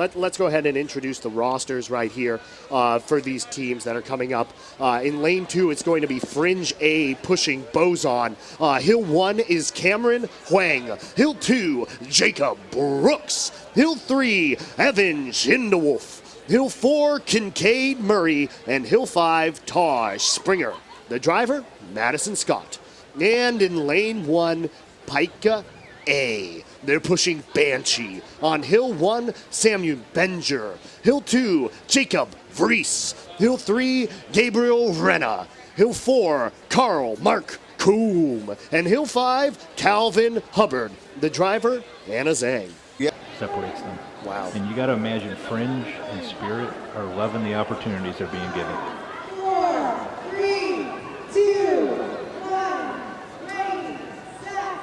Let's go ahead and introduce the rosters right here for these teams that are coming up. In lane 2, it's going to be Fringe A pushing Boson. Hill 1 is Cameron Huang. Hill 2, Jacob Brooks. Hill 3, Evan Schindewolf. Hill 4, Kincaid Murray. And Hill 5, Taj Springer. The driver, Madison Scott. And in lane 1, PiKA A. They're pushing Banshee. On Hill 1, Samuel Benger. Hill 2, Jacob Vries. Hill 3, Gabriel Renna. Hill 4, Carl Mark Coombe. And Hill 5, Calvin Hubbard. The driver, Anna Zhang. Yep. Separates them. Wow. And you got to imagine Fringe and Spirit are loving the opportunities they're being given. 4, 3, 2, 1, ready, set.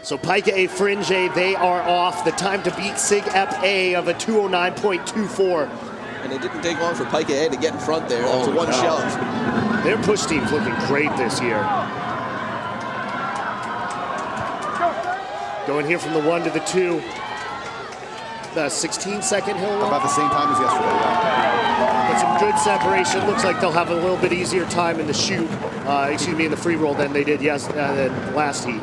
So PiKA A, Fringe A, they are off. The time to beat Sig Ep A of a 209.24. And it didn't take long for PiKA A to get in front there. That was a one shove. Their push team's looking great this year. Going here from the 1 to the 2. The 16-second hill run. About the same time as yesterday, yeah. But some good separation. Looks like they'll have a little bit easier time in the shoot, in the free roll than they did than last heat.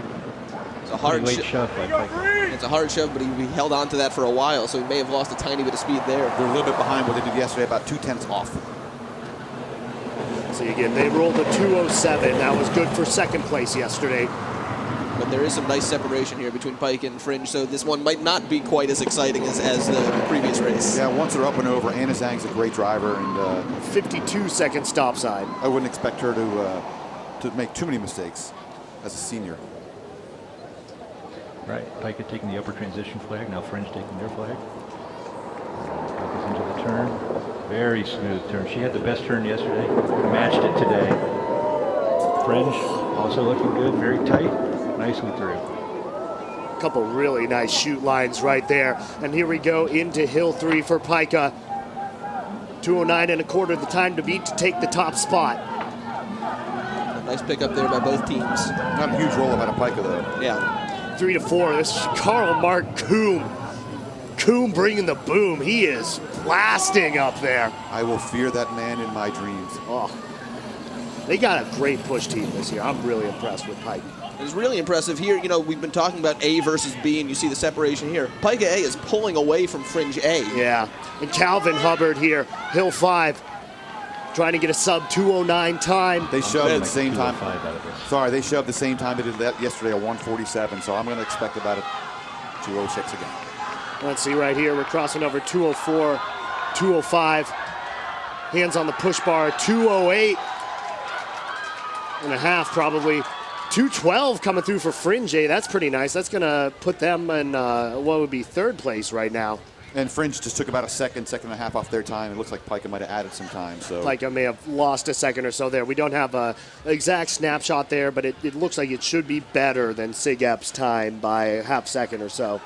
It's a hard shove by PiKA. It's a hard shove, but he held on to that for a while, so he may have lost a tiny bit of speed there. They're a little bit behind what they did yesterday, about 2/10 off. See again, they rolled a 207. That was good for second place yesterday. But there is some nice separation here between PiKA and Fringe, so this one might not be quite as exciting as the previous race. Yeah, once they're up and over, Anna Zhang's a great driver, and 52-second stop sign. I wouldn't expect her to make too many mistakes as a senior. Right, PiKA taking the upper transition flag, now Fringe taking their flag. PiKA's into the turn. Very smooth turn. She had the best turn yesterday, matched it today. Fringe also looking good, very tight, nicely through. Couple really nice shoot lines right there. And here we go into Hill 3 for PiKA. 209.25 the time to beat to take the top spot. A nice pickup there by both teams. Not a huge roll-up out of PiKA, though. Yeah. 3 to 4. This is Carl Mark Coombe. Coombe bringing the boom. He is blasting up there. I will fear that man in my dreams. Oh, they got a great push team this year. I'm really impressed with PiKA. It's really impressive here. You know, we've been talking about A versus B, and you see the separation here. PiKA A is pulling away from Fringe A. Yeah, and Calvin Hubbard here, Hill 5, trying to get a sub 209 time. They shoved at the same time. Out of this. Sorry, they shoved the same time they did that yesterday, a 147. So I'm going to expect about a 206 again. Let's see right here. We're crossing over 204, 205. Hands on the push bar, 208 and a half probably. 212 coming through for Fringe A. That's pretty nice. That's going to put them in what would be third place right now. And Fringe just took about a second and a half off their time. It looks like PiKA might have added some time. So PiKA may have lost a second or so there. We don't have an exact snapshot there, but it looks like it should be better than Sig Ep's time by a half second or so.